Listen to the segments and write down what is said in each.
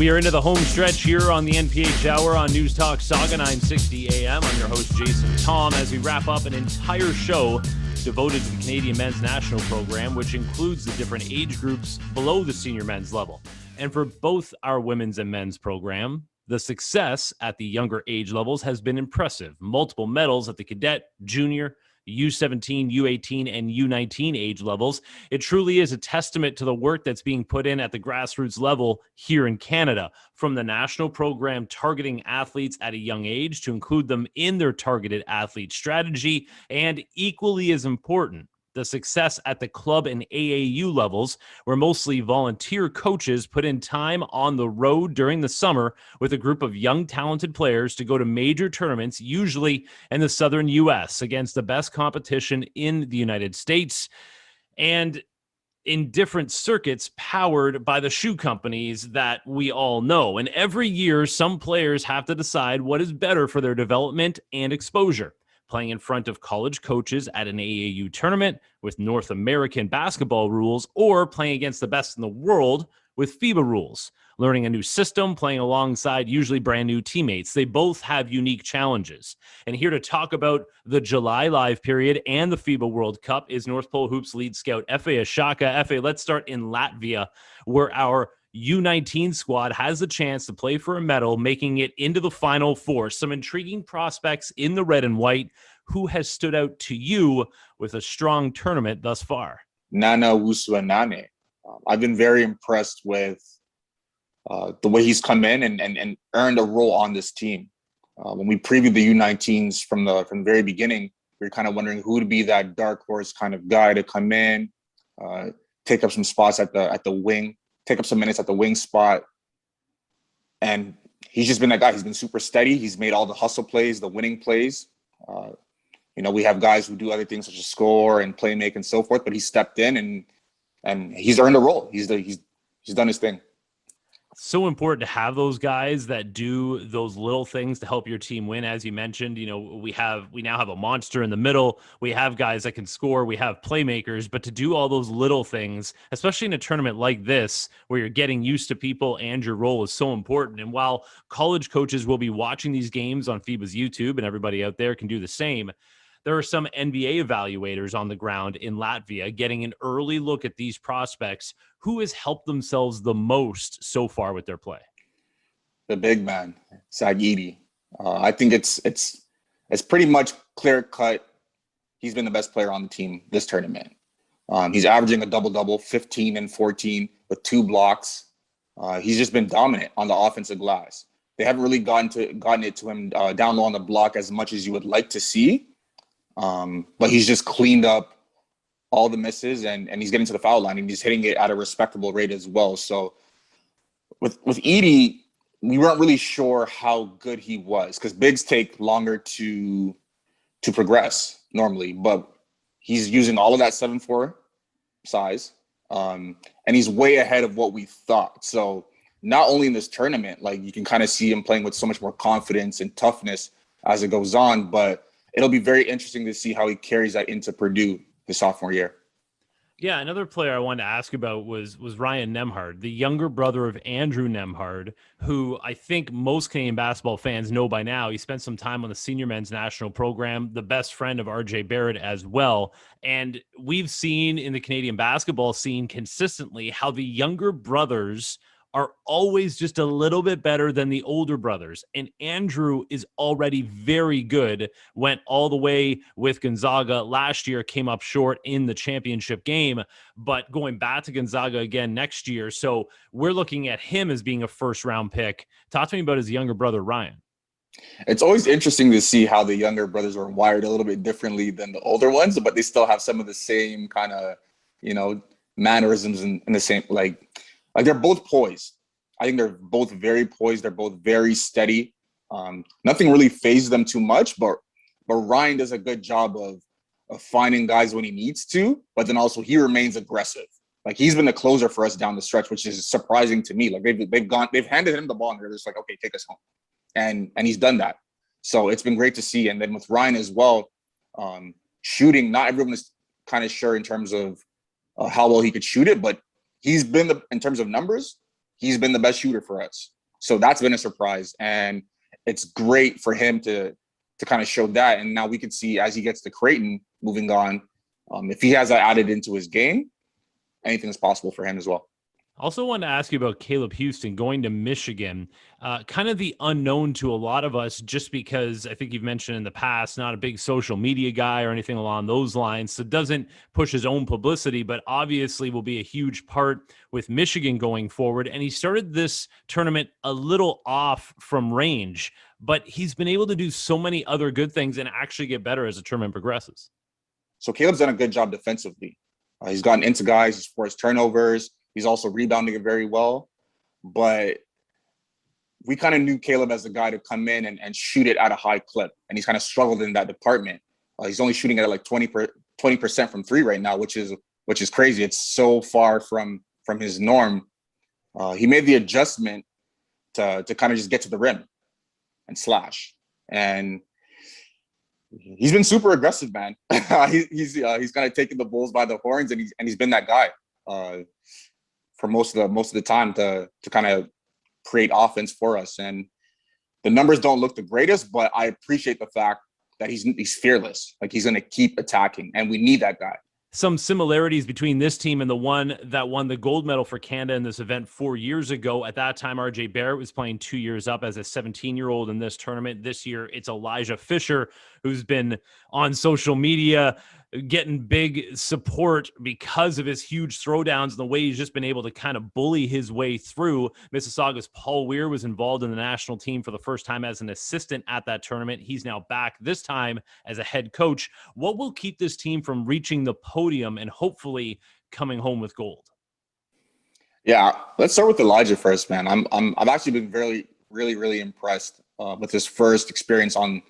We are into the home stretch here on the NPH Hour on News Talk Saga 960 AM. I'm your host, Jason Thom, as we wrap up an entire show devoted to the Canadian men's national program, which includes the different age groups below the senior men's level. And for both our women's and men's program, the success at the younger age levels has been impressive. Multiple medals at the cadet, junior, U17, U18, and U19 age levels. It truly is a testament to the work that's being put in at the grassroots level here in Canada, from the national program targeting athletes at a young age to include them in their targeted athlete strategy, and equally as important, the success at the club and AAU levels, where mostly volunteer coaches put in time on the road during the summer with a group of young, talented players to go to major tournaments, usually in the southern U.S., against the best competition in the United States, and in different circuits powered by the shoe companies that we all know. And every year, some players have to decide what is better for their development and exposure: playing in front of college coaches at an AAU tournament with North American basketball rules, or playing against the best in the world with FIBA rules, learning a new system, playing alongside usually brand new teammates. They both have unique challenges. And here to talk about the July live period and the FIBA World Cup is North Pole Hoops lead scout Efe Ashakah. Efe, let's start in Latvia, where our U19 squad has the chance to play for a medal, making it into the Final Four. Some intriguing prospects in the red and white. Who has stood out to you with a strong tournament thus far? Nana Wusuanane. I've been very impressed with the way he's come in and earned a role on this team. When we previewed the U19s from the very beginning, we were kind of wondering who would be that dark horse kind of guy to come in, take up some spots at the wing, take up some minutes at the wing spot. And he's just been that guy. He's been super steady. He's made all the hustle plays, the winning plays. We have guys who do other things such as score and play make and so forth, but he stepped in and he's earned a role. He's done his thing. So important to have those guys that do those little things to help your team win. As you mentioned, we now have a monster in the middle. We have guys that can score. We have playmakers, but to do all those little things, especially in a tournament like this, where you're getting used to people and your role, is so important. And while college coaches will be watching these games on FIBA's YouTube, and everybody out there can do the same, there are some NBA evaluators on the ground in Latvia getting an early look at these prospects. Who has helped themselves the most so far with their play? The big man, Sagidi. I think it's pretty much clear cut. He's been the best player on the team this tournament. He's averaging a double-double, 15 and 14 with 2 blocks. He's just been dominant on the offensive glass. They haven't really gotten it to him down low on the block as much as you would like to see. But he's just cleaned up all the misses and he's getting to the foul line and he's hitting it at a respectable rate as well. So with Edie, we weren't really sure how good he was because bigs take longer to progress normally, but he's using all of that 7'4" size. And he's way ahead of what we thought. So not only in this tournament, like you can kind of see him playing with so much more confidence and toughness as it goes on, but it'll be very interesting to see how he carries that into Purdue the sophomore year. Yeah, another player I wanted to ask about was Ryan Nembhard, the younger brother of Andrew Nembhard, who I think most Canadian basketball fans know by now. He spent some time on the senior men's national program, the best friend of RJ Barrett as well. And we've seen in the Canadian basketball scene consistently how the younger brothers are always just a little bit better than the older brothers. And Andrew is already very good, went all the way with Gonzaga last year, came up short in the championship game, but going back to Gonzaga again next year. So we're looking at him as being a first-round pick. Talk to me about his younger brother, Ryan. It's always interesting to see how the younger brothers are wired a little bit differently than the older ones, but they still have some of the same kind of, mannerisms and the same, like they're both poised. I think they're both very poised. They're both very steady. Nothing really phases them too much, but Ryan does a good job of finding guys when he needs to, but then also he remains aggressive. Like he's been the closer for us down the stretch, which is surprising to me. Like they've handed him the ball and they're just like, okay, take us home. And he's done that. So it's been great to see. And then with Ryan as well, shooting, not everyone is kind of sure in terms of how well he could shoot it, but he's been in terms of numbers, he's been the best shooter for us. So that's been a surprise. And it's great for him to kind of show that. And now we can see as he gets to Creighton moving on, if he has that added into his game, anything is possible for him as well. Also wanted to ask you about Caleb Houston going to Michigan, kind of the unknown to a lot of us, just because I think you've mentioned in the past, not a big social media guy or anything along those lines. So doesn't push his own publicity, but obviously will be a huge part with Michigan going forward. And he started this tournament a little off from range, but he's been able to do so many other good things and actually get better as the tournament progresses. So Caleb's done a good job defensively. He's gotten into guys, he's forced turnovers. He's also rebounding it very well. But we kind of knew Caleb as the guy to come in and shoot it at a high clip. And he's kind of struggled in that department. He's only shooting at like 20% from three right now, which is crazy. It's so far from his norm. He made the adjustment to kind of just get to the rim and slash. And he's been super aggressive, man. He's kind of taken the Bulls by the horns, and he's been that guy for most of the time to kind of create offense for us. And the numbers don't look the greatest, but I appreciate the fact that he's fearless. Like, he's going to keep attacking, and we need that guy. Some similarities between this team and the one that won the gold medal for Canada in this event 4 years ago. At that time, RJ Barrett was playing 2 years up as a 17-year-old in this tournament. This year, it's Elijah Fisher, who's been on social media getting big support because of his huge throwdowns and the way he's just been able to kind of bully his way through. Mississauga's Paul Weir was involved in the national team for the first time as an assistant at that tournament. He's now back, this time as a head coach. What will keep this team from reaching the podium and hopefully coming home with gold? Yeah, let's start with Elijah first, man. I've actually been really impressed with his first experience on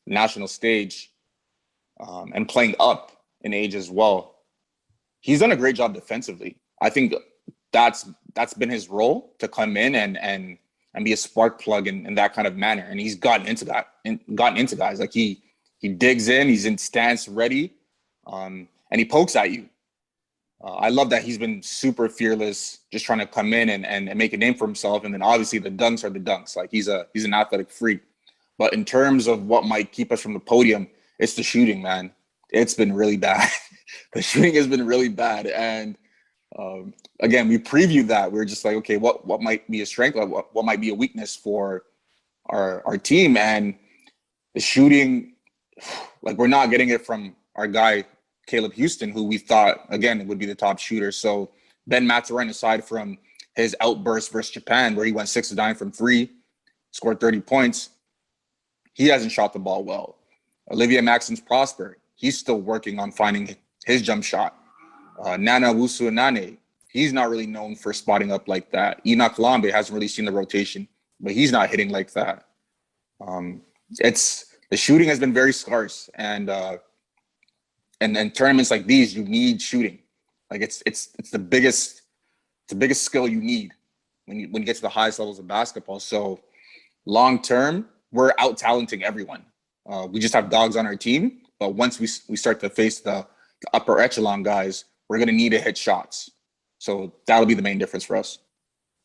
the national stage and playing up in age as well. He's done a great job defensively. I think that's been his role, to come in and be a spark plug in that kind of manner. And he's gotten into that and gotten into guys. Like, he digs in, he's in stance ready, and he pokes at you. I love that he's been super fearless, just trying to come in and make a name for himself. And then obviously the dunks are the dunks. Like, he's an athletic freak. But in terms of what might keep us from the podium, it's the shooting, man. It's been really bad. The shooting has been really bad. And again, we previewed that. We were just like, okay, what might be a strength? What might be a weakness for our team? And the shooting, like, we're not getting it from our guy, Caleb Houston, who we thought, again, would be the top shooter. So Ben Maturin, aside from his outburst versus Japan, where he went 6 of 9 from three, scored 30 points, he hasn't shot the ball well. Olivier Maxence Prosper, he's still working on finding his jump shot. Nana Wusu-Nane, he's not really known for spotting up like that. Enoch Lambe hasn't really seen the rotation, but he's not hitting like that. The shooting has been very scarce, and tournaments like these, you need shooting. Like, it's the biggest skill you need when you get to the highest levels of basketball. So long term, we're out talenting everyone. We just have dogs on our team, but once we start to face the upper echelon guys, we're going to need to hit shots. So that'll be the main difference for us.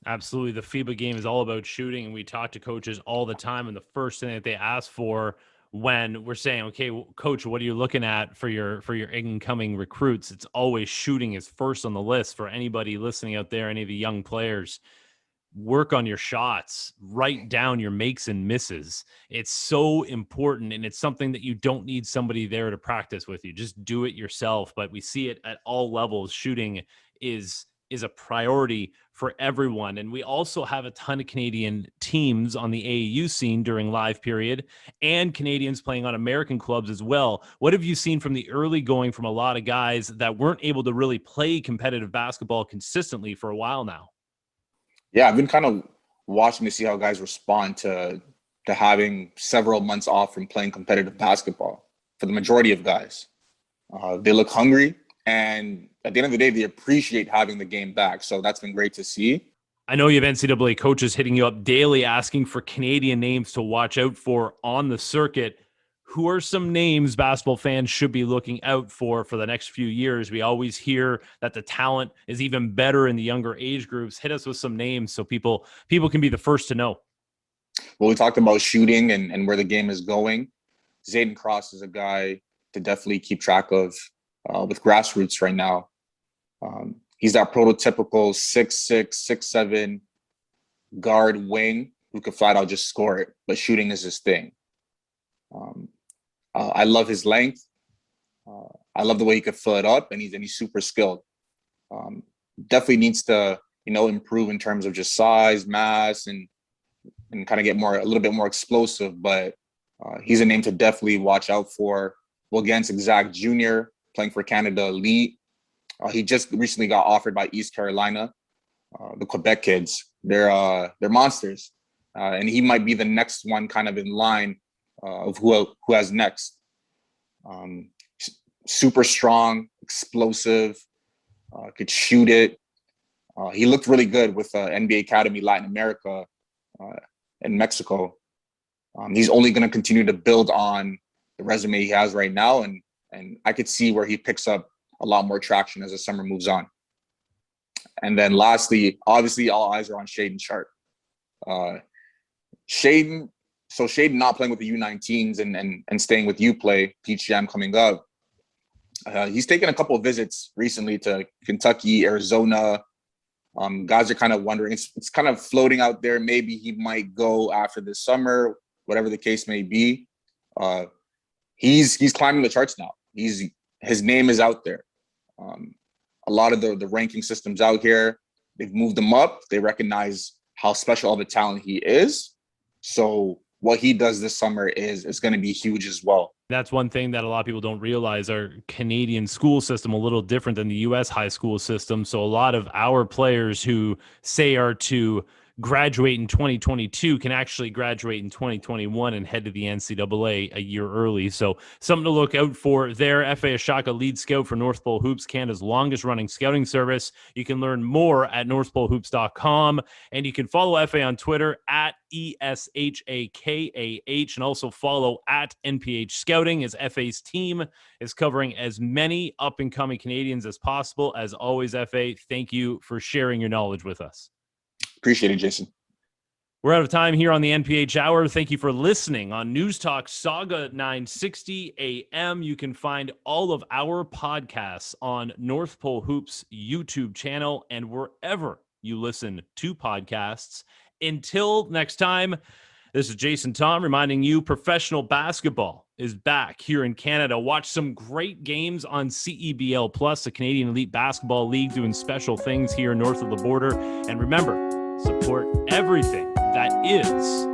Absolutely. The FIBA game is all about shooting, and we talk to coaches all the time, and the first thing that they ask for when we're saying, okay, coach, what are you looking at for your incoming recruits? It's always shooting is first on the list for anybody listening out there, any of the young players. Work on your shots, write down your makes and misses. It's so important, and it's something that you don't need somebody there to practice with you. Just do it yourself. But we see it at all levels. Shooting is a priority for everyone. And we also have a ton of Canadian teams on the AAU scene during live period, and Canadians playing on American clubs as well. What have you seen from the early going from a lot of guys that weren't able to really play competitive basketball consistently for a while now? Yeah, I've been kind of watching to see how guys respond to having several months off from playing competitive basketball. For the majority of guys, they look hungry, and at the end of the day, they appreciate having the game back. So that's been great to see. I know you have NCAA coaches hitting you up daily asking for Canadian names to watch out for on the circuit. who are some names basketball fans should be looking out for the next few years? We always hear that the talent is even better in the younger age groups. Hit us with some names so people can be the first to know. Well, we talked about shooting and where the game is going. Zayden Cross is a guy to definitely keep track of with grassroots right now. He's that prototypical 6'6", 6'7" guard wing who could flat out just score it, but shooting is his thing. I love his length. I love the way he could fill it up, and he's super skilled. Definitely needs to, improve in terms of just size, mass, and kind of get a little bit more explosive. But he's a name to definitely watch out for. Well, against Zach Jr., playing for Canada Elite. He just recently got offered by East Carolina, the Quebec kids. They're monsters, and he might be the next one kind of in line of who has next. Super strong, explosive, could shoot it. He looked really good with NBA Academy Latin America in Mexico. He's only going to continue to build on the resume he has right now, and I could see where he picks up a lot more traction as the summer moves on. And then lastly, obviously, all eyes are on Shaedon Sharpe. Shaedon not playing with the U19s and staying with UPlay, Peach Jam coming up. He's taken a couple of visits recently to Kentucky, Arizona. Guys are kind of wondering, it's kind of floating out there. Maybe he might go after this summer, whatever the case may be. He's climbing the charts now. His name is out there. A lot of the ranking systems out here, they've moved him up. They recognize how special of a talent he is. So what he does this summer is going to be huge as well. That's one thing that a lot of people don't realize. Our Canadian school system a little different than the U.S. high school system. So a lot of our players who say are to graduate in 2022 can actually graduate in 2021 and head to the NCAA a year early. So something to look out for there. Efe Ashakah, lead scout for North Pole Hoops, Canada's longest running scouting service. You can learn more at northpolehoops.com, and you can follow Efe on Twitter at ESHAKAH, and also follow at NPH Scouting, as Efe's team is covering as many up-and-coming Canadians as possible. As always, Efe, thank you for sharing your knowledge with us. Appreciate it, Jason. We're out of time here on the NPH Hour. Thank you for listening on News Talk Saga 960 AM. You can find all of our podcasts on North Pole Hoops YouTube channel and wherever you listen to podcasts. Until next time, this is Jason Thom reminding you professional basketball is back here in Canada. Watch some great games on CEBL Plus, the Canadian Elite Basketball League, doing special things here north of the border. And remember, support everything that is